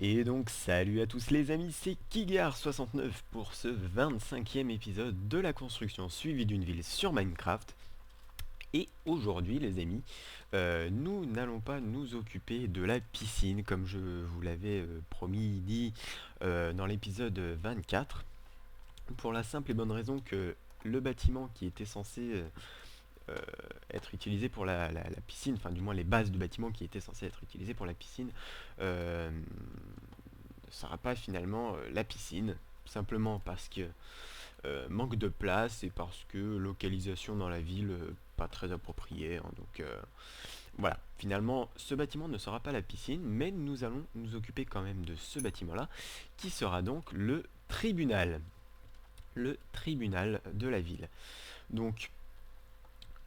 Et donc salut à tous les amis, c'est Kigar69 pour ce 25e épisode de la construction suivie d'une ville sur Minecraft. Et aujourd'hui les amis, nous n'allons pas nous occuper de la piscine comme je vous l'avais promis dit dans l'épisode 24. Pour la simple et bonne raison que le bâtiment qui était censé euh, être utilisé pour la piscine, enfin du moins les bases du bâtiment qui étaient censées être utilisées pour la piscine, euh, ne sera pas finalement la piscine, simplement parce que manque de place et parce que localisation dans la ville pas très appropriée, hein. Donc voilà, finalement ce bâtiment ne sera pas la piscine, mais nous allons nous occuper quand même de ce bâtiment là, qui sera donc le tribunal de la ville. Donc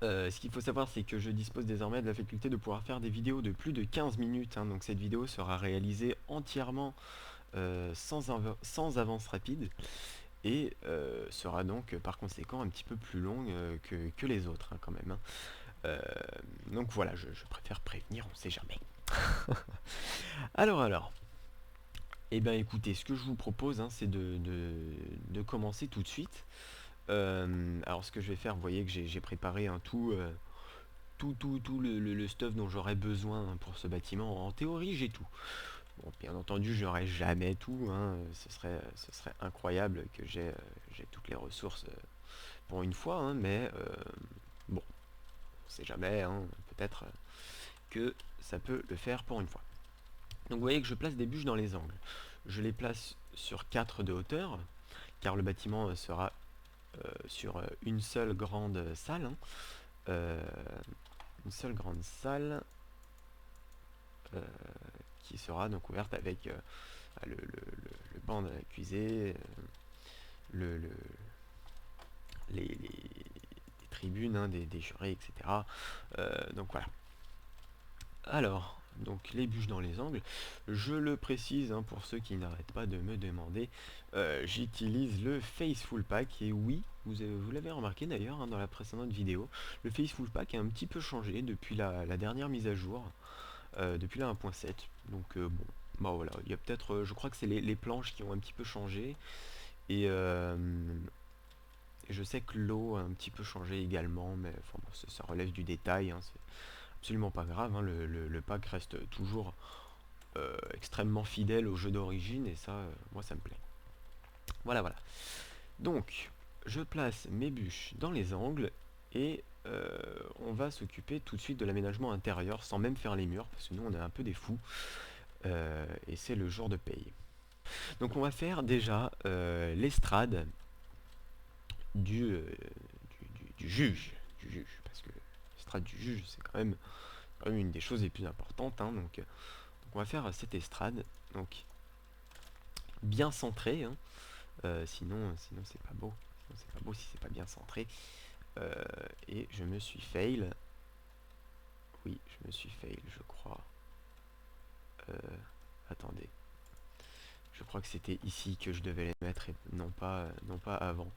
ce qu'il faut savoir, c'est que je dispose désormais de la faculté de pouvoir faire des vidéos de plus de 15 minutes, hein. Donc cette vidéo sera réalisée entièrement sans avance rapide et sera donc par conséquent un petit peu plus longue que les autres, hein, quand même, hein. Euh, donc voilà, je préfère prévenir, on sait jamais. Alors, et bien écoutez, ce que je vous propose, hein, c'est de commencer tout de suite. Alors ce que je vais faire, vous voyez que j'ai préparé un tout le stuff dont j'aurais besoin, hein, pour ce bâtiment. En théorie, j'ai tout. Bon, bien entendu, j'aurai jamais tout, hein. Ce serait incroyable que j'ai toutes les ressources pour une fois, hein, mais bon, on sait jamais, hein, peut-être que ça peut le faire pour une fois. Donc vous voyez que je place des bûches dans les angles. Je les place sur 4 de hauteur, car le bâtiment sera sur une seule grande salle, hein. Euh, une seule grande salle euh, qui sera donc ouverte avec le banc d'accusé, le, le- les tribunes, hein, des jurés, etc. Donc voilà. Alors, donc les bûches dans les angles, je le précise, hein, pour ceux qui n'arrêtent pas de me demander, j'utilise le Faceful Pack, et oui, vous l'avez remarqué d'ailleurs, hein, dans la précédente vidéo, le Faceful Pack a un petit peu changé depuis la dernière mise à jour, depuis la 1.7, donc bon, bah voilà, il y a peut-être, je crois que c'est les planches qui ont un petit peu changé, et je sais que l'eau a un petit peu changé également, mais enfin, bon, ça relève du détail, hein, c'est absolument pas grave, hein. Le pack reste toujours extrêmement fidèle au jeu d'origine, et ça, moi ça me plaît. Voilà. Donc, je place mes bûches dans les angles, et on va s'occuper tout de suite de l'aménagement intérieur sans même faire les murs, parce que nous on est un peu des fous, et c'est le jour de paye. Donc on va faire déjà l'estrade du, euh, du juge, parce que l'estrade du juge c'est quand même une des choses les plus importantes, hein. Donc on va faire cette estrade, donc bien centrée, hein. Sinon c'est pas beau. Sinon c'est pas beau si c'est pas bien centré. Euh, et je me suis fail. Oui, je me suis fail, je crois. Euh, Attendez. Je crois que c'était ici que je devais les mettre et non pas avant.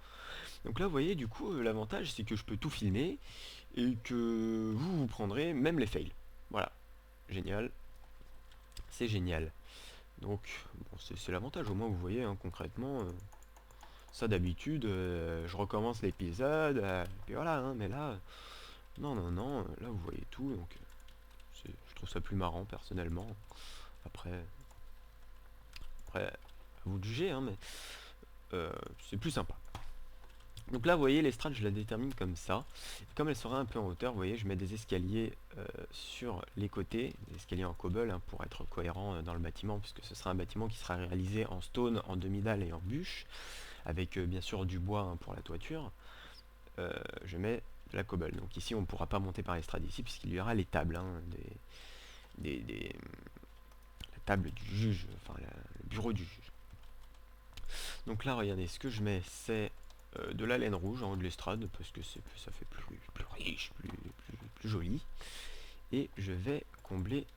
Donc là, vous voyez, du coup, l'avantage, c'est que je peux tout filmer et que vous prendrez même les fails. Voilà. Génial. C'est génial. Donc, bon, c'est l'avantage. Au moins, vous voyez, hein, concrètement, ça d'habitude, je recommence l'épisode, et voilà, hein, mais là, non, là vous voyez tout, donc je trouve ça plus marrant personnellement. Après, à vous de juger, hein, mais c'est plus sympa. Donc là, vous voyez, l'estrade, je la détermine comme ça. Comme elle sera un peu en hauteur, vous voyez, je mets des escaliers sur les côtés, des escaliers en cobble, hein, pour être cohérent dans le bâtiment, puisque ce sera un bâtiment qui sera réalisé en stone, en demi-dalle et en bûche, avec bien sûr du bois, hein, pour la toiture. Je mets de la cobble. Donc ici, on ne pourra pas monter par l'estrade ici, puisqu'il y aura les tables, hein, la table du juge, enfin le bureau du juge. Donc là, regardez, ce que je mets, c'est de la laine rouge en haut de l'estrade, parce que ça fait plus riche, plus joli. Et je vais combler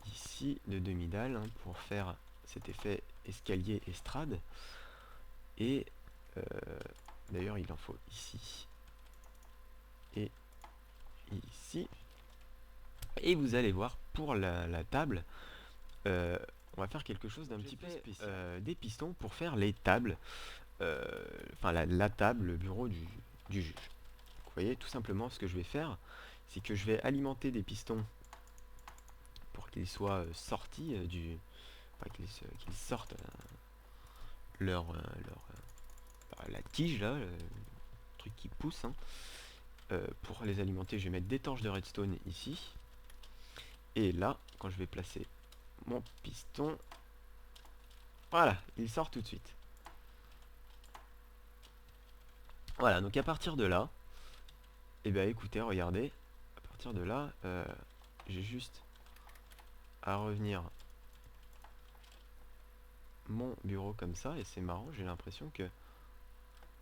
ici de demi-dalle, hein, pour faire cet effet escalier-estrade. Et d'ailleurs, il en faut ici et ici. Et vous allez voir, pour la table, on va faire quelque chose d'un petit peu spécial. Des pistons pour faire les tables, enfin la table, le bureau du juge. Vous voyez, tout simplement, ce que je vais faire, c'est que je vais alimenter des pistons pour qu'ils soient sortis enfin qu'ils sortent la tige là, le truc qui pousse, hein. Pour les alimenter, je vais mettre des torches de redstone ici. Et là, quand je vais placer mon piston, voilà, il sort tout de suite. Voilà, donc à partir de là, et bien écoutez, regardez, à partir de là, j'ai juste à revenir mon bureau comme ça, et c'est marrant, j'ai l'impression que...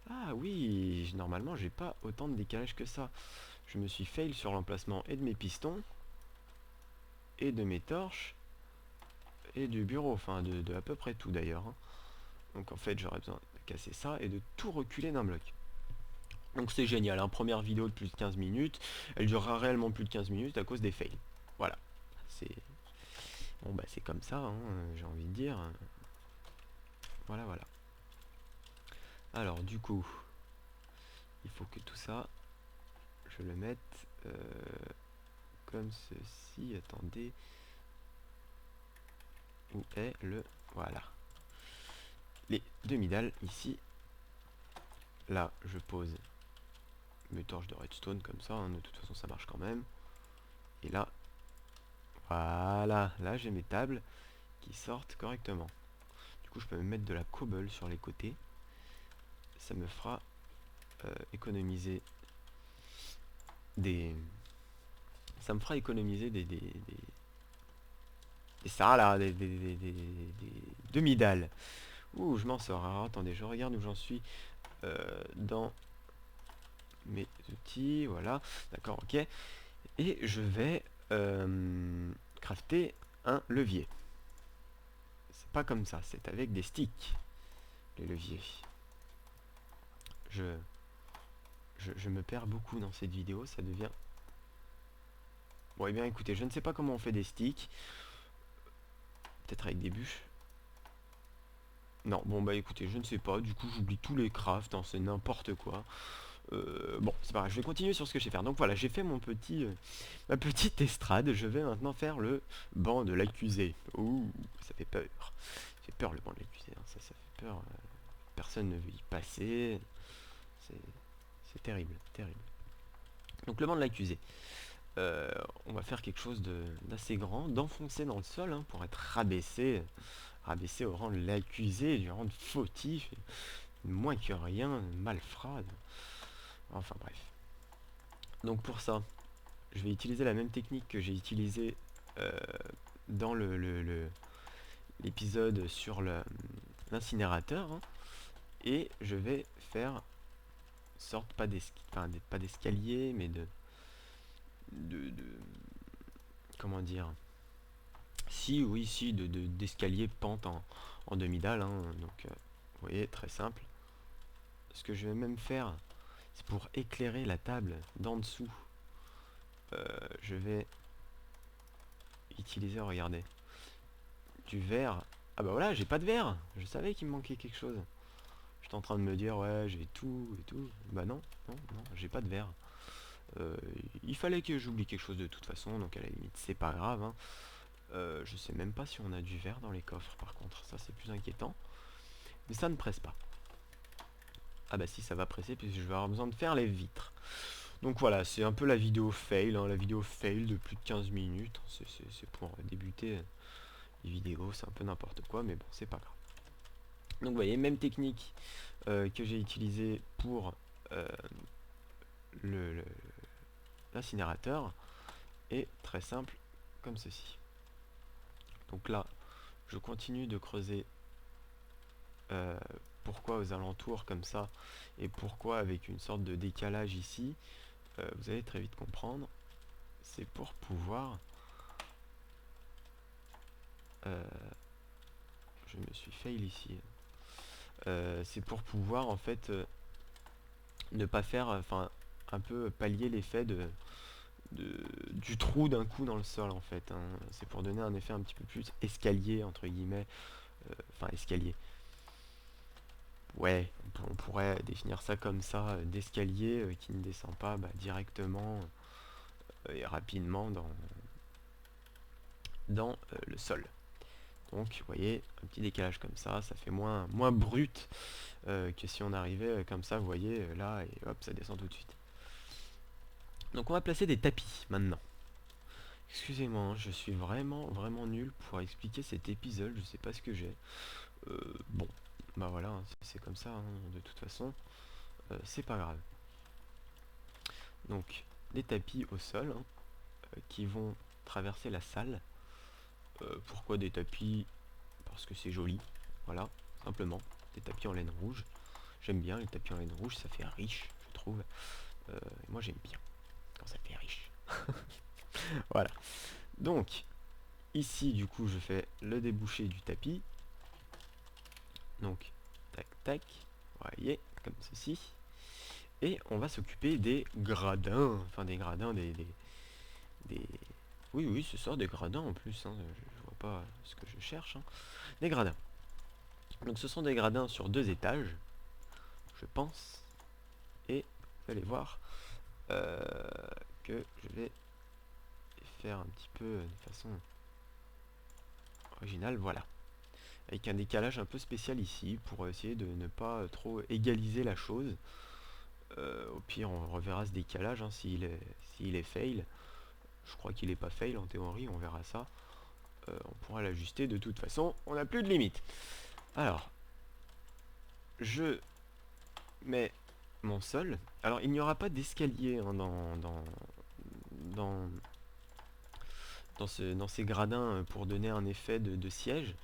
Ah oui, normalement j'ai pas autant de décalage que ça. Je me suis fail sur l'emplacement et de mes pistons, et de mes torches, et du bureau, enfin de à peu près tout d'ailleurs, hein. Donc en fait j'aurais besoin de casser ça et de tout reculer d'un bloc. Donc c'est génial, hein. Première vidéo de plus de 15 minutes, elle durera réellement plus de 15 minutes à cause des fails. Voilà, c'est... Bon bah c'est comme ça, hein, j'ai envie de dire. Voilà, voilà. Alors du coup, il faut que tout ça, je le mette comme ceci. Attendez. Où est le... Voilà. Les demi-dalles ici. Là, je pose mes torches de redstone comme ça, hein, de toute façon ça marche quand même. Et là, voilà, là j'ai mes tables qui sortent correctement. Du coup je peux me mettre de la cobble sur les côtés. Ça me fera économiser des... Ça me fera économiser ça là, des demi-dalles. Ouh, je m'en sors. Alors attendez, je regarde où j'en suis dans mes outils. Voilà, d'accord, ok. Et je vais crafter un levier. C'est pas comme ça, c'est avec des sticks, les leviers. Je me perds beaucoup dans cette vidéo, ça devient... Bon, et bien écoutez, je ne sais pas comment on fait des sticks. Peut-être avec des bûches. Non, bon bah écoutez, je ne sais pas, du coup j'oublie tous les crafts, hein, c'est n'importe quoi. Bon, c'est pas grave, je vais continuer sur ce que je sais faire. Donc voilà, j'ai fait ma petite estrade, je vais maintenant faire le banc de l'accusé. Ouh, ça fait peur. Ça fait peur le banc de l'accusé, hein, ça fait peur. Personne ne veut y passer. C'est terrible, terrible. Donc le banc de l'accusé. On va faire quelque chose d'assez grand, d'enfoncer dans le sol, hein, pour être rabaissé au rang de l'accusé, du rang de fautif, moins que rien, malfrat. Enfin bref. Donc pour ça, je vais utiliser la même technique que j'ai utilisée dans l'épisode sur l'incinérateur, hein, et je vais faire sorte pas d'escalier, mais de comment dire, si oui si d'escalier pente en demi-dalle, hein, donc vous voyez, très simple. Ce que je vais même faire, c'est pour éclairer la table d'en dessous, je vais utiliser, regardez, du verre. Ah bah voilà, j'ai pas de verre, je savais qu'il me manquait quelque chose. J'étais en train de me dire ouais j'ai tout et tout, bah non, non, non, j'ai pas de verre. Il fallait que j'oublie quelque chose de toute façon, donc à la limite c'est pas grave, hein. Je sais même pas si on a du verre dans les coffres par contre, ça c'est plus inquiétant. Mais ça ne presse pas. Ah bah si, ça va presser puisque je vais avoir besoin de faire les vitres. Donc voilà, c'est un peu la vidéo fail, hein, la vidéo fail de plus de 15 minutes. C'est pour débuter les vidéos, c'est un peu n'importe quoi, mais bon, c'est pas grave. Donc vous voyez, même technique que j'ai utilisée pour le l'incinérateur, est très simple comme ceci. Donc là, je continue de creuser. Pourquoi aux alentours comme ça, et pourquoi avec une sorte de décalage ici, vous allez très vite comprendre. C'est pour pouvoir je me suis fail ici. C'est pour pouvoir en fait ne pas faire, enfin un peu pallier l'effet du trou d'un coup dans le sol en fait, hein. C'est pour donner un effet un petit peu plus escalier entre guillemets. Enfin escalier. Ouais, on pourrait définir ça comme ça, d'escalier qui ne descend pas directement et rapidement dans le sol. Donc vous voyez, un petit décalage comme ça fait moins brut que si on arrivait comme ça, vous voyez, là, et hop, ça descend tout de suite. Donc on va placer des tapis maintenant. Excusez-moi, hein, je suis vraiment nul pour expliquer cet épisode, je sais pas ce que j'ai. Bon, bah voilà, hein, c'est comme ça, hein, de toute façon, c'est pas grave. Donc, des tapis au sol hein, qui vont traverser la salle. Pourquoi des tapis? Parce que c'est joli, voilà, simplement. Des tapis en laine rouge. J'aime bien les tapis en laine rouge, ça fait riche, je trouve. Et moi j'aime bien quand ça fait riche. Voilà. Donc, ici, du coup, je fais le débouché du tapis. Donc, tac, tac. Voyez, comme ceci. Et on va s'occuper des gradins. Enfin, des gradins, des... Oui, oui, c'est ça, des gradins en plus. Hein. Je vois pas ce que je cherche. Hein. Des gradins. Donc, ce sont des gradins sur 2 étages, je pense. Et vous allez voir que je vais faire un petit peu de façon originale. Voilà. Avec un décalage un peu spécial ici pour essayer de ne pas trop égaliser la chose. Au pire on reverra ce décalage hein, s'il est fail. Je crois qu'il est pas fail en théorie, on verra ça. On pourra l'ajuster de toute façon, on n'a plus de limite. Alors, je mets mon sol. Alors il n'y aura pas d'escalier hein, dans, dans ces gradins pour donner un effet de siège.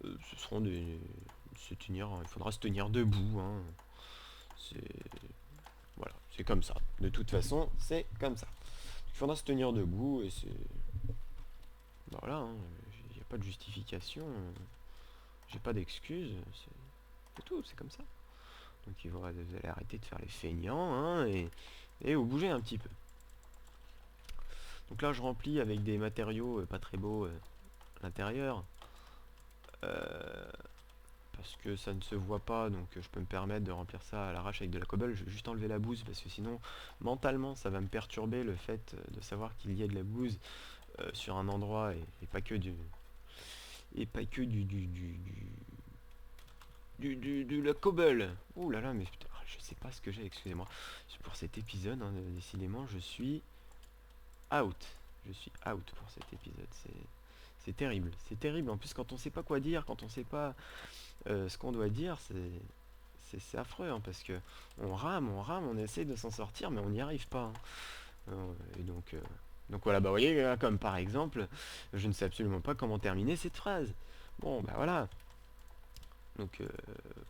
Ce seront des... il faudra se tenir debout. Hein. C'est Voilà, c'est comme ça. De toute façon, c'est comme ça. Il faudra se tenir debout et c'est... Bah voilà, il n'y a pas de justification, j'ai pas d'excuses, c'est tout, c'est comme ça. Donc vous allez arrêter de faire les feignants hein, et vous bougez un petit peu. Donc là, je remplis avec des matériaux pas très beaux à l'intérieur. Parce que ça ne se voit pas, donc je peux me permettre de remplir ça à l'arrache avec de la cobble. Je vais juste enlever la bouse parce que sinon mentalement ça va me perturber le fait de savoir qu'il y a de la bouse sur un endroit et pas que de la cobble. Ouh là là, mais putain, je sais pas ce que j'ai, excusez-moi. Pour cet épisode, hein, décidément, je suis out. Je suis out pour cet épisode. C'est terrible. C'est terrible. En plus, quand on sait pas quoi dire, quand on sait pas ce qu'on doit dire, c'est affreux hein, parce que on rame, on essaie de s'en sortir, mais on n'y arrive pas. Hein. Et donc voilà, bah vous voyez, comme par exemple, je ne sais absolument pas comment terminer cette phrase. Bon, bah voilà. Donc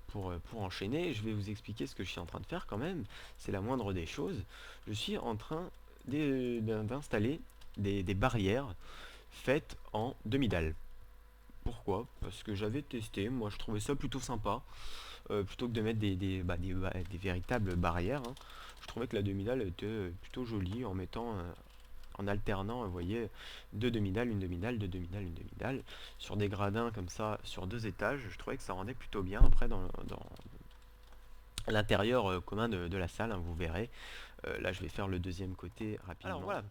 pour enchaîner, je vais vous expliquer ce que je suis en train de faire quand même. C'est la moindre des choses. Je suis en train d'installer des barrières faites en demi-dalle. Pourquoi? Parce que j'avais testé, moi je trouvais ça plutôt sympa. Plutôt que de mettre des véritables barrières, hein. Je trouvais que la demi-dalle était plutôt jolie en mettant en alternant, vous voyez, deux demi-dalles, une demi-dalle, deux demi-dalles, une demi-dalle, sur des gradins comme ça, sur 2 étages. Je trouvais que ça rendait plutôt bien après dans l'intérieur commun de la salle, hein, vous verrez. Là, je vais faire le deuxième côté rapidement. Alors voilà,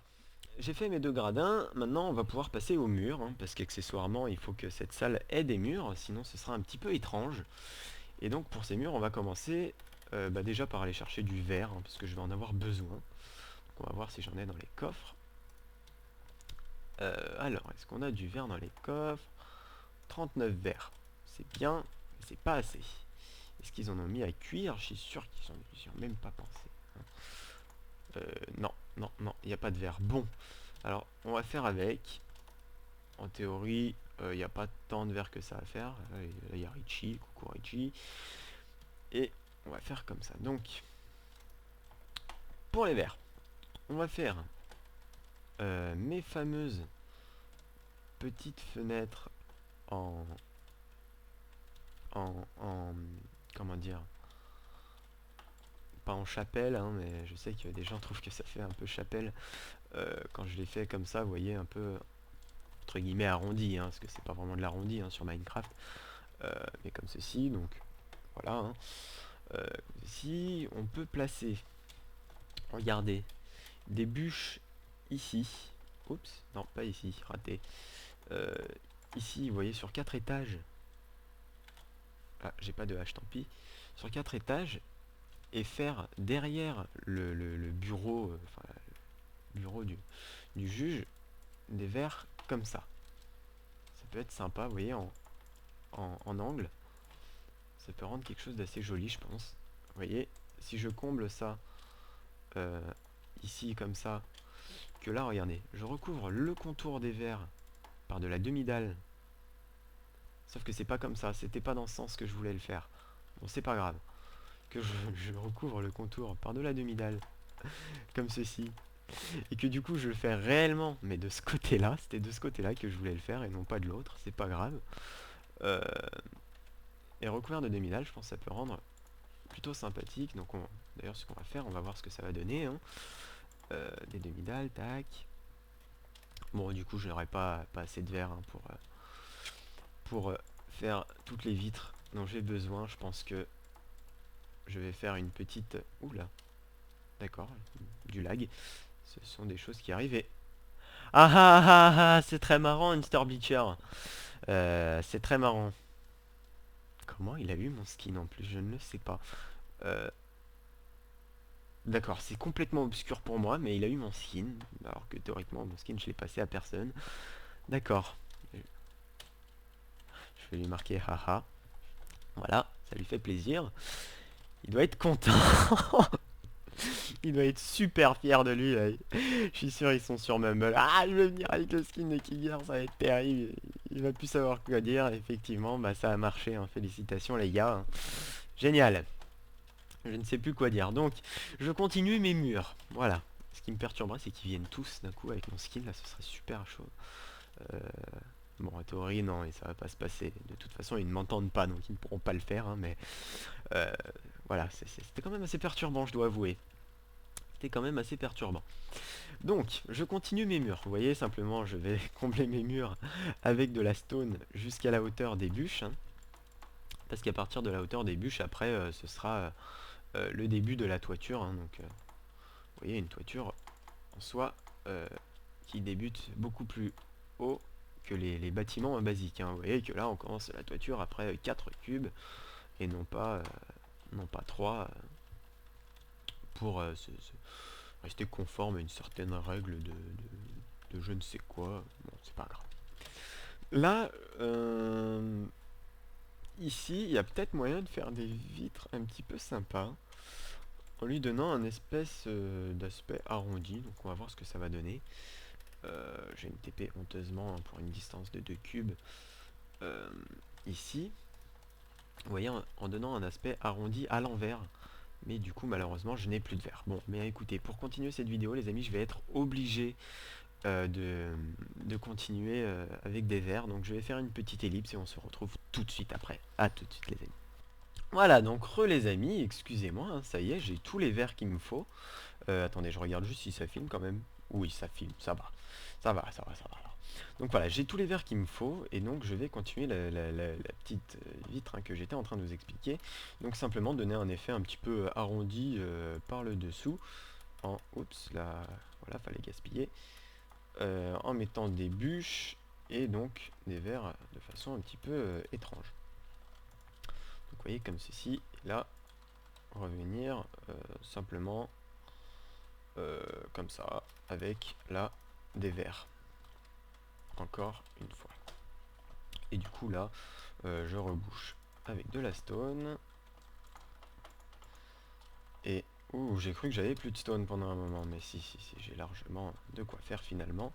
j'ai fait mes 2 gradins, maintenant on va pouvoir passer au mur, hein, parce qu'accessoirement il faut que cette salle ait des murs, sinon ce sera un petit peu étrange. Et donc pour ces murs, on va commencer déjà par aller chercher du verre, hein, parce que je vais en avoir besoin. Donc on va voir si j'en ai dans les coffres. Alors, est-ce qu'on a du verre dans les coffres? 39 verres. C'est bien, mais c'est pas assez. Est-ce qu'ils en ont mis à cuire? Je suis sûr qu'ils n'y ont même pas pensé. Hein. Non, non, non, il n'y a pas de verre. Bon, alors on va faire avec. En théorie, il n'y a pas tant de verre que ça à faire. Là, il y a Richie, coucou Richie. Et on va faire comme ça. Donc, pour les verres, on va faire mes fameuses petites fenêtres en, en comment dire, pas en chapelle, hein, mais je sais que des gens trouvent que ça fait un peu chapelle quand je l'ai fait comme ça, vous voyez, un peu entre guillemets arrondi, hein, parce que c'est pas vraiment de l'arrondi hein, sur Minecraft, mais comme ceci, donc voilà. Hein. Si on peut placer, regardez, des bûches ici. Oups, non, pas ici, raté. Euh, Ici, vous voyez, sur 4 étages. Ah, j'ai pas de hache, tant pis. Sur 4 étages, et faire derrière le bureau, enfin, le bureau du juge, des verres comme ça. Ça peut être sympa, vous voyez, en angle. Ça peut rendre quelque chose d'assez joli, je pense. Vous voyez, si je comble ça euh, ici comme ça, que là, regardez, je recouvre le contour des verres par de la demi-dalle. Sauf que c'est pas comme ça, c'était pas dans ce sens que je voulais le faire. Bon, c'est pas grave. Que je recouvre le contour par de la demi-dalle, comme ceci. Et que du coup je le fais réellement, mais de ce côté-là, c'était de ce côté-là que je voulais le faire et non pas de l'autre, c'est pas grave. Euh, et recouvert de demi-dalle, je pense que ça peut rendre plutôt sympathique. Donc d'ailleurs ce qu'on va faire, on va voir ce que ça va donner. Hein. Des demi-dalles, tac. Bon du coup je n'aurai pas assez de verre hein, pour faire toutes les vitres dont j'ai besoin. Je pense que je vais faire une petite... Oula, d'accord, du lag. Ce sont des choses qui arrivent et... Ah ah ah ah, c'est très marrant, Mr. Bleacher. C'est très marrant. Comment il a eu mon skin en plus, je ne le sais pas. Euh, D'accord, c'est complètement obscur pour moi, mais il a eu mon skin. Alors que théoriquement, mon skin, je l'ai passé à personne. D'accord. Je vais lui marquer haha. Voilà, ça lui fait plaisir. Il doit être content. Il doit être super fier de lui. Là. Je suis sûr ils sont sur Mumble. Ah, je vais venir avec le skin de Kiger, ça va être terrible. Il va plus savoir quoi dire. Effectivement, bah ça a marché. Hein. Félicitations les gars. Hein. Génial. Je ne sais plus quoi dire. Donc, je continue mes murs. Voilà. Ce qui me perturberait, c'est qu'ils viennent tous d'un coup avec mon skin. Là, ce serait super chaud. Bon, en théorie, non, et ça va pas se passer. De toute façon, ils ne m'entendent pas, donc ils ne pourront pas le faire. Hein, mais euh, voilà, c'était quand même assez perturbant, je dois avouer. C'était quand même assez perturbant. Donc, je continue mes murs. Vous voyez, simplement, je vais combler mes murs avec de la stone jusqu'à la hauteur des bûches. Hein, parce qu'à partir de la hauteur des bûches, après, ce sera le début de la toiture. Hein, donc, vous voyez, une toiture en soi qui débute beaucoup plus haut que les bâtiments basiques. Hein. Vous voyez que là, on commence la toiture après 4 cubes et non pas 3 pour rester conforme à une certaine règle de je ne sais quoi. Bon, c'est pas grave. Là, ici, il y a peut-être moyen de faire des vitres un petit peu sympas en lui donnant un espèce d'aspect arrondi. Donc on va voir ce que ça va donner. J'ai une TP honteusement hein, pour une distance de 2 cubes. Ici, vous voyez, en donnant un aspect arrondi à l'envers. Mais du coup, malheureusement, je n'ai plus de verre. Bon, mais écoutez, pour continuer cette vidéo, les amis, je vais être obligé de continuer avec des verres. Donc je vais faire une petite ellipse et on se retrouve tout de suite après. A tout de suite, les amis. Voilà, donc les amis, excusez-moi, hein, ça y est, j'ai tous les verres qu'il me faut. Attendez, je regarde juste si ça filme quand même. Oui, ça filme, ça va. Ça va, ça va, ça va. Donc voilà, j'ai tous les verres qu'il me faut et donc je vais continuer la petite vitre hein, que j'étais en train de vous expliquer. Donc simplement donner un effet un petit peu arrondi par le dessous. Oups, là, voilà, fallait gaspiller. En mettant des bûches et donc des verres de façon un petit peu étrange. Donc vous voyez comme ceci, et là, revenir simplement comme ça, avec là des verres. Encore une fois. Et du coup là, je rebouche avec de la stone. Et ouh, j'ai cru que j'avais plus de stone pendant un moment, mais si, j'ai largement de quoi faire finalement.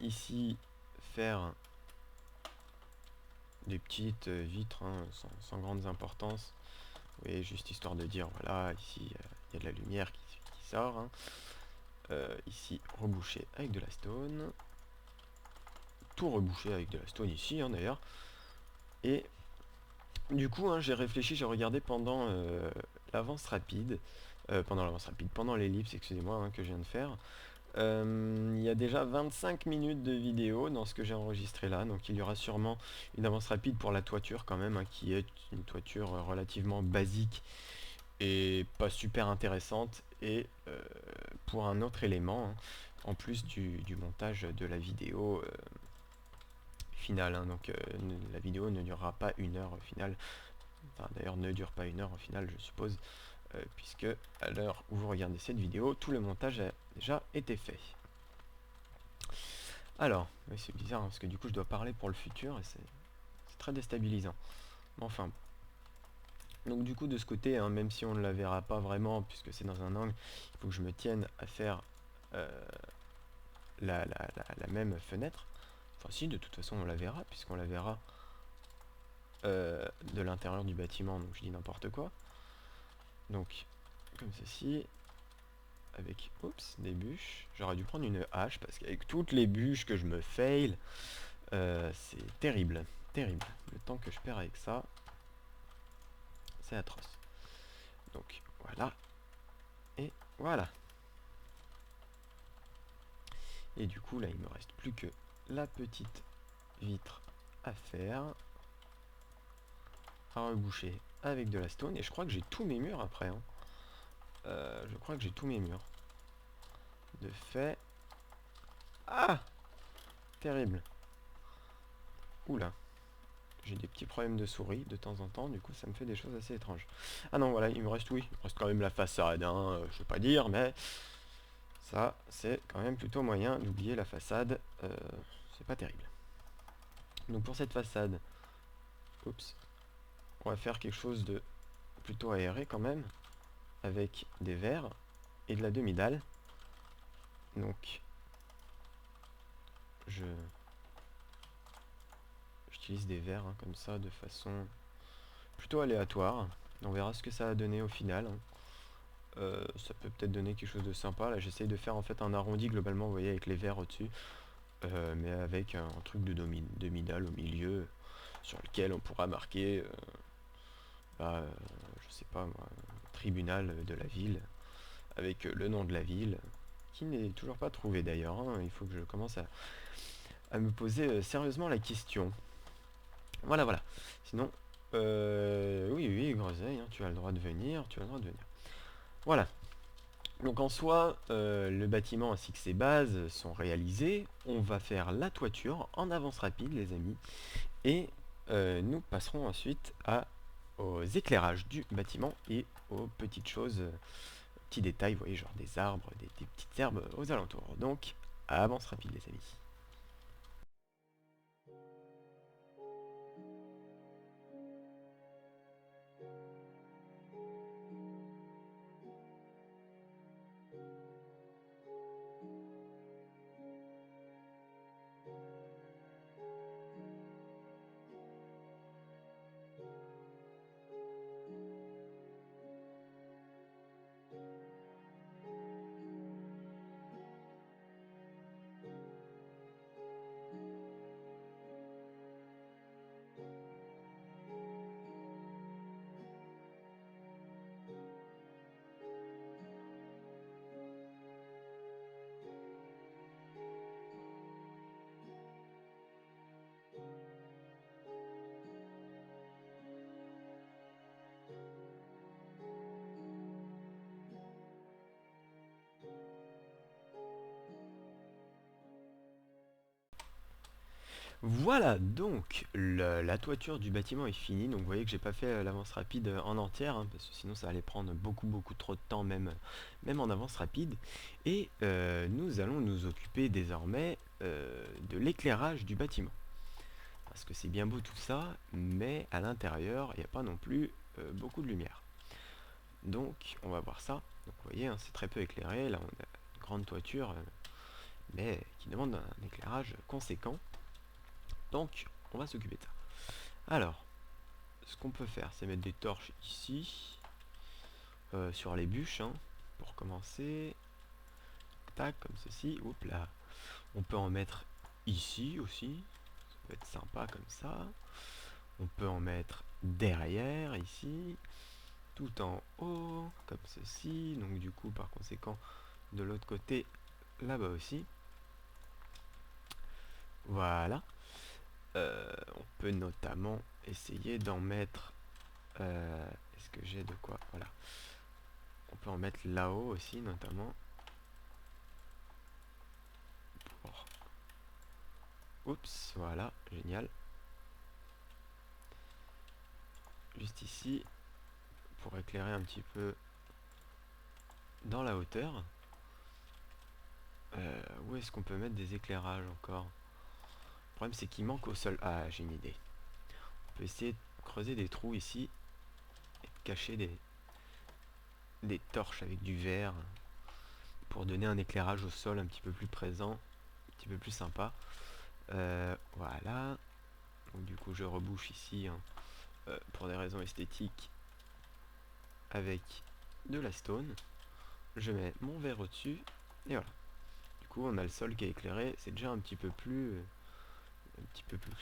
Ici, faire des petites vitres hein, sans grande importance. Vous voyez, juste histoire de dire, voilà, ici, il y a de la lumière qui sort. Hein. Ici, reboucher avec de la stone. Tout reboucher avec de la stone ici, hein, d'ailleurs. Et du coup, hein, j'ai réfléchi, j'ai regardé pendant l'avance rapide, pendant l'ellipse, excusez-moi, hein, que je viens de faire. Il y a déjà 25 minutes de vidéo dans ce que j'ai enregistré là, donc il y aura sûrement une avance rapide pour la toiture quand même, hein, qui est une toiture relativement basique et pas super intéressante, et pour un autre élément, hein, en plus du montage de la vidéo finale, hein. Donc la vidéo ne durera pas 1 heure au final, enfin d'ailleurs ne dure pas 1 heure au final je suppose, puisque à l'heure où vous regardez cette vidéo, tout le montage a déjà été fait. Alors, oui, c'est bizarre, hein, parce que du coup je dois parler pour le futur et c'est très déstabilisant. Enfin, donc du coup de ce côté, hein, même si on ne la verra pas vraiment, puisque c'est dans un angle, il faut que je me tienne à faire euh, la même fenêtre. Enfin si, de toute façon on la verra, puisqu'on la verra de l'intérieur du bâtiment, donc je dis n'importe quoi. Donc, comme ceci, avec, oups, des bûches. J'aurais dû prendre une hache, parce qu'avec toutes les bûches que je me fail, c'est terrible, terrible. Le temps que je perds avec ça, c'est atroce. Donc, voilà, et voilà. Et du coup, là, il me reste plus que la petite vitre à faire, à reboucher avec de la stone, et je crois que j'ai tous mes murs après, hein. Je crois que j'ai tous mes murs. De fait... Ah! Terrible. Oula. J'ai des petits problèmes de souris de temps en temps, du coup ça me fait des choses assez étranges. Ah non, voilà, il me reste, oui, il me reste quand même la façade, hein, je vais pas dire, mais ça, c'est quand même plutôt moyen d'oublier la façade, c'est pas terrible. Donc pour cette façade, oups, on va faire quelque chose de plutôt aéré quand même, avec des verres et de la demi-dalle. Donc, j'utilise des verres, hein, comme ça, de façon plutôt aléatoire. On verra ce que ça a donné au final, hein. Ça peut peut-être donner quelque chose de sympa. Là, j'essaye de faire en fait un arrondi globalement, vous voyez, avec les verres au-dessus, mais avec un truc de demi-dalle au milieu, sur lequel on pourra marquer, bah, je sais pas moi, tribunal de la ville, avec le nom de la ville, qui n'est toujours pas trouvé d'ailleurs, hein. Il faut que je commence à me poser sérieusement la question. Voilà, voilà. Sinon, oui, oui, Groseille, hein, tu as le droit de venir, tu as le droit de venir. Voilà. Donc en soi, le bâtiment ainsi que ses bases sont réalisées. On va faire la toiture en avance rapide, les amis. Et nous passerons ensuite aux éclairages du bâtiment et aux petites choses, petits détails, vous voyez, genre des arbres, des petites herbes aux alentours. Donc, avance rapide, les amis. Voilà, donc la toiture du bâtiment est finie. Donc vous voyez que j'ai pas fait l'avance rapide en entière, hein, parce que sinon ça allait prendre beaucoup trop de temps, même en avance rapide. Et nous allons nous occuper désormais de l'éclairage du bâtiment. Parce que c'est bien beau tout ça, mais à l'intérieur, il n'y a pas non plus beaucoup de lumière. Donc on va voir ça. Donc vous voyez, hein, c'est très peu éclairé. Là on a une grande toiture, mais qui demande un éclairage conséquent. Donc, on va s'occuper de ça. Alors, ce qu'on peut faire, c'est mettre des torches ici, sur les bûches, hein, pour commencer. Tac, comme ceci. Oups là. On peut en mettre ici aussi. Ça peut être sympa comme ça. On peut en mettre derrière, ici. tout en haut, comme ceci. Donc du coup, par conséquent, de l'autre côté, là-bas aussi. Voilà. On peut notamment essayer d'en mettre... Est-ce que j'ai de quoi? Voilà. On peut en mettre là-haut aussi, notamment. Pour... Oups, voilà, génial. Juste ici, pour éclairer un petit peu dans la hauteur. Où est-ce qu'on peut mettre des éclairages encore? Le problème c'est qu'il manque au sol. Ah, j'ai une idée. On peut essayer de creuser des trous ici et de cacher des torches avec du verre pour donner un éclairage au sol un petit peu plus présent, un petit peu plus sympa. Voilà. Donc du coup je rebouche ici hein, pour des raisons esthétiques avec de la stone. Je mets mon verre au-dessus et voilà. Du coup on a le sol qui est éclairé, c'est déjà un petit peu plus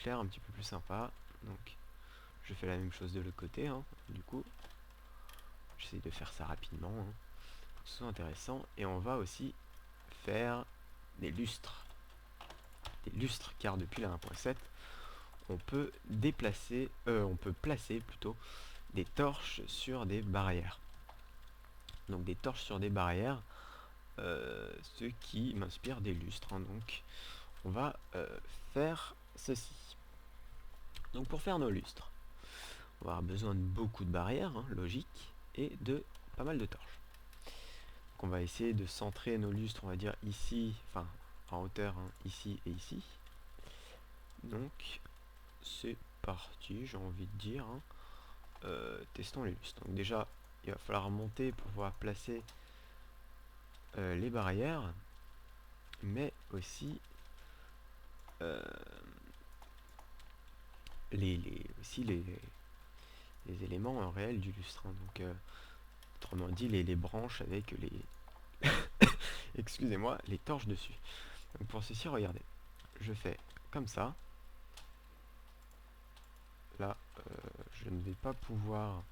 clair, un petit peu plus sympa. Donc je fais la même chose de l'autre côté hein. Du coup j'essaye de faire ça rapidement hein, pour que ce soit intéressant. Et on va aussi faire des lustres. Des lustres car depuis la 1.7 on peut déplacer, on peut placer plutôt des torches sur des barrières. Donc des torches sur des barrières, ce qui m'inspire des lustres hein. Donc on va faire ceci. Donc pour faire nos lustres, on va avoir besoin de beaucoup de barrières, hein, logique, et de pas mal de torches. Donc on va essayer de centrer nos lustres, on va dire ici, enfin en hauteur, hein, ici et ici. Donc c'est parti, j'ai envie de dire. Hein. Testons les lustres. Donc déjà, il va falloir monter pour pouvoir placer les barrières, mais aussi euh, aussi les éléments réels du lustre. Hein. Donc autrement dit, les branches avec les excusez-moi, les torches dessus. Donc pour ceci, regardez, je fais comme ça. Là, je ne vais pas pouvoir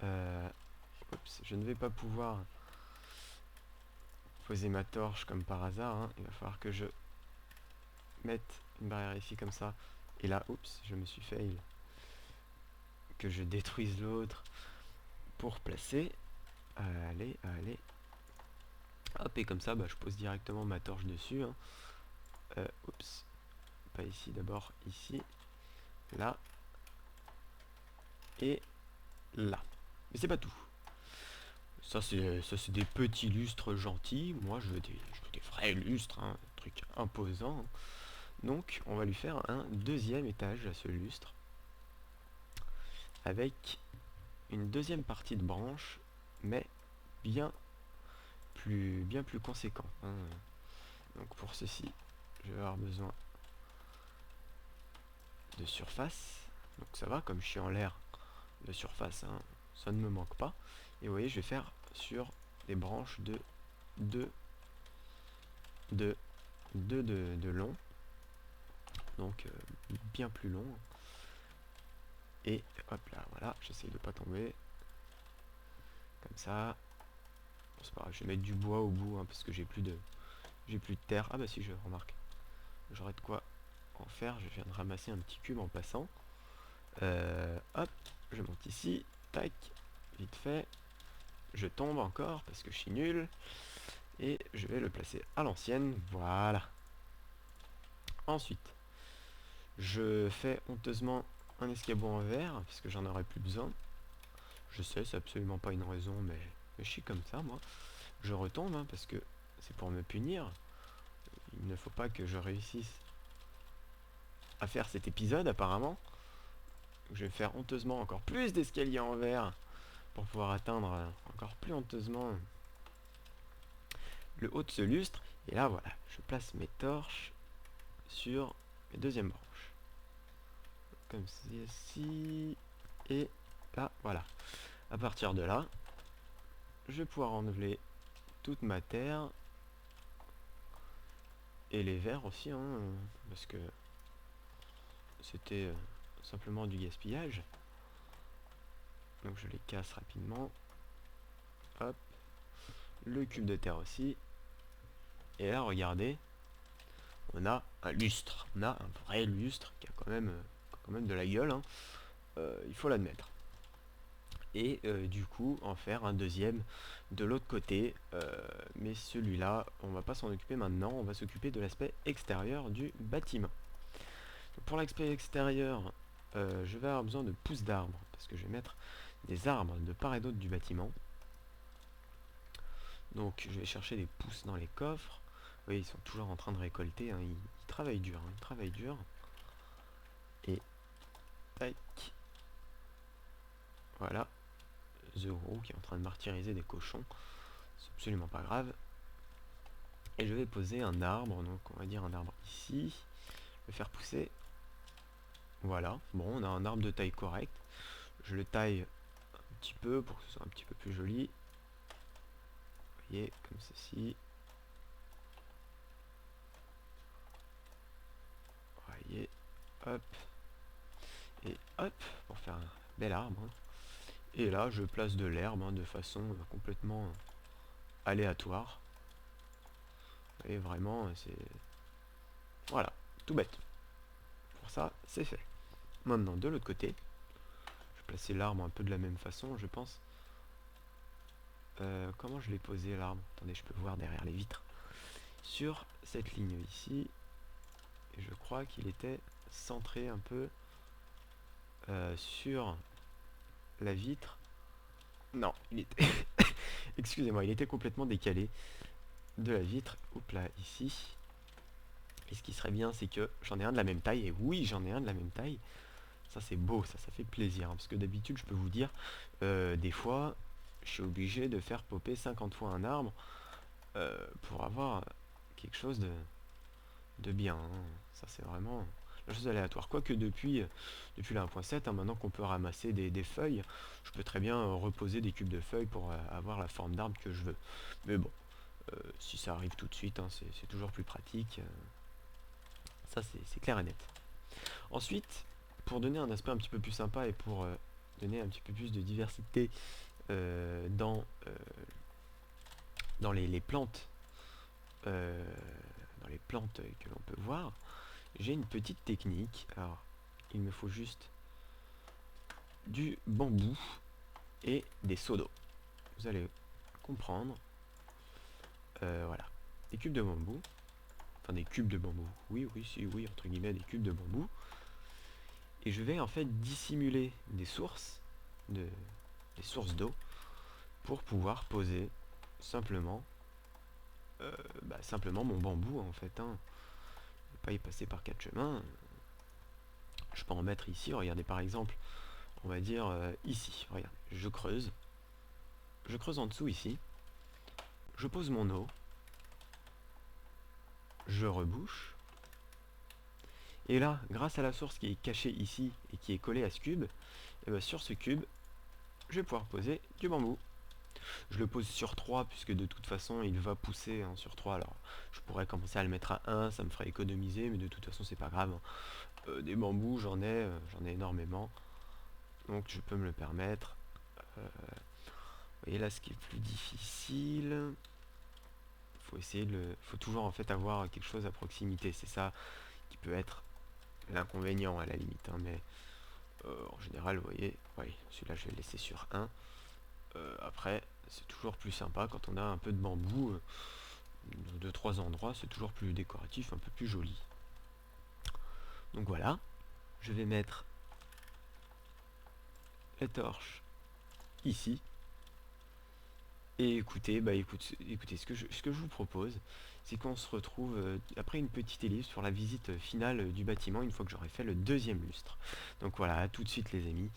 je ne vais pas pouvoir poser ma torche comme par hasard hein. Il va falloir que je mette une barrière ici comme ça et là, oups, je me suis fail, que je détruise l'autre pour placer. Allez, allez, hop, et comme ça bah, je pose directement ma torche dessus hein. Oups, pas ici, d'abord ici, là et là. Mais c'est pas tout. Ça c'est des petits lustres gentils. Moi je veux des vrais lustres, hein, un truc imposant. Donc on va lui faire un deuxième étage à ce lustre avec une deuxième partie de branche, mais bien plus conséquent. Hein. Donc pour ceci, je vais avoir besoin de surface. Donc ça va, comme je suis en l'air de surface, hein, ça ne me manque pas. Et vous voyez, je vais faire sur des branches de 2 de long. Donc bien plus long. Et hop là, voilà, j'essaye de pas tomber. Comme ça. Bon, c'est pas grave, je vais mettre du bois au bout, hein, parce que j'ai plus de terre. Ah bah si, je remarque. J'aurais de quoi en faire. Je viens de ramasser un petit cube en passant. Hop, je monte ici. Tac, vite fait. Je tombe encore parce que je suis nul. Et je vais le placer à l'ancienne. Voilà. Ensuite, je fais honteusement un escabeau en verre, parce que j'en aurai plus besoin. Je sais, c'est absolument pas une raison, mais je suis comme ça, moi. Je retombe, hein, parce que c'est pour me punir. Il ne faut pas que je réussisse à faire cet épisode, apparemment. Je vais faire honteusement encore plus d'escaliers en verre pour pouvoir atteindre encore plus honteusement le haut de ce lustre. Et là, voilà, je place mes torches sur mes deuxièmes branches. Comme ceci. Et là, voilà. À partir de là, je vais pouvoir enlever toute ma terre et les verres aussi, hein, parce que c'était simplement du gaspillage. Donc je les casse rapidement. Hop. Le cube de terre aussi. Et là, regardez, on a un lustre. On a un vrai lustre qui a quand même de la gueule, hein. Il faut l'admettre. Et du coup, en faire un deuxième de l'autre côté. Mais celui-là, on va pas s'en occuper maintenant. On va s'occuper de l'aspect extérieur du bâtiment. Donc pour l'aspect extérieur, je vais avoir besoin de pousses d'arbres. Parce que je vais mettre des arbres de part et d'autre du bâtiment. Donc je vais chercher des pousses dans les coffres. Oui, ils sont toujours en train de récolter, hein. Ils travaillent dur, hein. Ils travaillent dur. Et tac. Voilà. The Roux qui est en train de martyriser des cochons. C'est absolument pas grave. Et je vais poser un arbre, donc on va dire un arbre ici. Le faire pousser. Voilà. Bon, on a un arbre de taille correcte. Je le taille un petit peu pour que ce soit un petit peu plus joli. Vous voyez, comme ceci. Vous voyez. Hop. Et hop, pour faire un bel arbre, hein. Et là, je place de l'herbe, hein, de façon complètement aléatoire. Et vraiment, c'est... Voilà, tout bête. Pour ça, c'est fait. Maintenant, de l'autre côté, je vais placer l'arbre un peu de la même façon, je pense. Comment je l'ai posé, l'arbre? Attendez, je peux voir derrière les vitres. Sur cette ligne ici. Et je crois qu'il était centré un peu sur la vitre. Non, il était... Excusez-moi, il était complètement décalé de la vitre. Oups là, ici. Et ce qui serait bien, c'est que j'en ai un de la même taille. Et oui, j'en ai un de la même taille. Ça, c'est beau, ça fait plaisir, hein. Parce que d'habitude, je peux vous dire, des fois, je suis obligé de faire popper 50 fois un arbre pour avoir quelque chose de bien, hein. Ça, c'est vraiment la chose aléatoire. Quoique depuis la 1.7, hein, maintenant qu'on peut ramasser des feuilles, je peux très bien reposer des cubes de feuilles pour avoir la forme d'arbre que je veux. Mais bon, si ça arrive tout de suite, hein, c'est toujours plus pratique. Ça, c'est clair et net. Ensuite, pour donner un aspect un petit peu plus sympa et pour donner un petit peu plus de diversité dans les plantes, dans les plantes que l'on peut voir, j'ai une petite technique. Alors, il me faut juste du bambou et des seaux d'eau. Vous allez comprendre. Voilà, des cubes de bambou. Enfin, des cubes de bambou. Oui, oui, si, oui, entre guillemets, des cubes de bambou. Et je vais en fait dissimuler des sources d'eau pour pouvoir poser simplement simplement mon bambou en fait, hein. Je vais pas y passer par quatre chemins. Je peux en mettre ici. Regardez, par exemple, on va dire ici. Regarde, je creuse en dessous ici, je pose mon eau, je rebouche, et là, grâce à la source qui est cachée ici et qui est collée à ce cube, et bien sur ce cube, je vais pouvoir poser du bambou. Je le pose sur 3 puisque de toute façon il va pousser, hein, sur 3. Alors je pourrais commencer à le mettre à 1, ça me ferait économiser, mais de toute façon c'est pas grave, hein. Des bambous j'en ai énormément, donc je peux me le permettre. Vous voyez là, ce qui est plus difficile, faut toujours en fait avoir quelque chose à proximité. C'est ça qui peut être l'inconvénient à la limite, hein, mais en général, vous voyez, ouais, celui-là je vais le laisser sur 1. Après, c'est toujours plus sympa quand on a un peu de bambou de 3 endroits, c'est toujours plus décoratif, un peu plus joli. Donc voilà, je vais mettre la torche ici. Et écoutez, écoutez, ce que je vous propose, c'est qu'on se retrouve après une petite ellipse pour la visite finale du bâtiment, une fois que j'aurai fait le deuxième lustre. Donc voilà, à tout de suite les amis,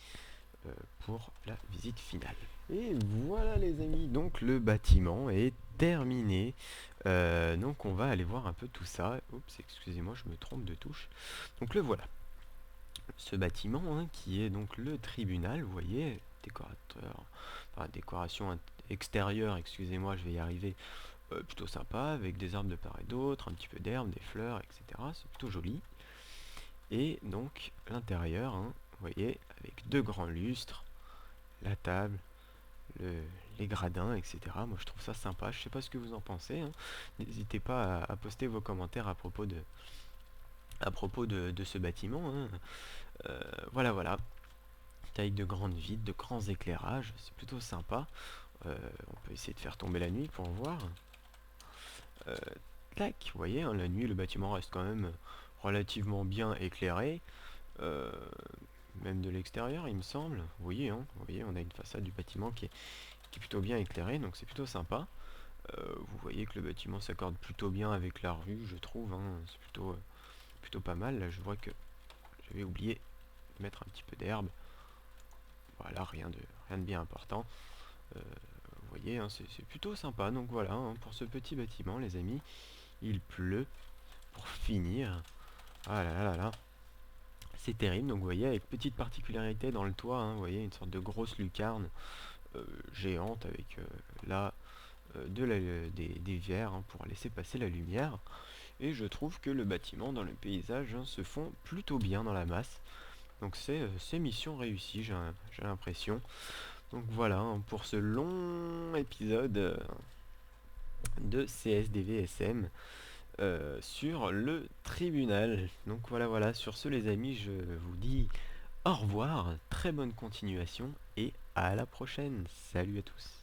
pour la visite finale. Et voilà les amis, donc le bâtiment est terminé. Donc on va aller voir un peu tout ça. Oups, excusez-moi, je me trompe de touche. Donc le voilà. Ce bâtiment, hein, qui est donc le tribunal, vous voyez, décorateur, enfin décoration extérieure, excusez-moi, je vais y arriver, plutôt sympa, avec des arbres de part et d'autre, un petit peu d'herbe, des fleurs, etc. C'est plutôt joli. Et donc l'intérieur, hein, vous voyez, avec deux grands lustres, la table, le- les gradins, etc. Moi je trouve ça sympa, je sais pas ce que vous en pensez, hein. N'hésitez pas à poster vos commentaires à propos de ce bâtiment, hein. Voilà, voilà. Taille de grandes vitres, de grands éclairages, c'est plutôt sympa. On peut essayer de faire tomber la nuit pour voir. Euh, Tac, vous voyez, hein, la nuit le bâtiment reste quand même relativement bien éclairé. Euh, Même de l'extérieur il me semble. Vous voyez, on a une façade du bâtiment qui est plutôt bien éclairée, donc c'est plutôt sympa. Vous voyez que le bâtiment s'accorde plutôt bien avec la rue, je trouve, hein. C'est plutôt pas mal. Là je vois que j'avais oublié de mettre un petit peu d'herbe. Voilà, rien de bien important. Vous voyez, hein, c'est plutôt sympa. Donc voilà, hein, pour ce petit bâtiment, les amis, il pleut pour finir. Ah là là là là. C'est terrible. Donc vous voyez, avec petite particularité dans le toit, hein, vous voyez, une sorte de grosse lucarne géante avec là des verres, hein, pour laisser passer la lumière. Et je trouve que le bâtiment dans le paysage, hein, se fond plutôt bien dans la masse. Donc c'est mission réussie, j'ai l'impression. Donc voilà, hein, pour ce long épisode de CSDVSM sur le tribunal. Donc voilà, voilà, sur ce les amis, je vous dis au revoir, très bonne continuation et à la prochaine. Salut à tous.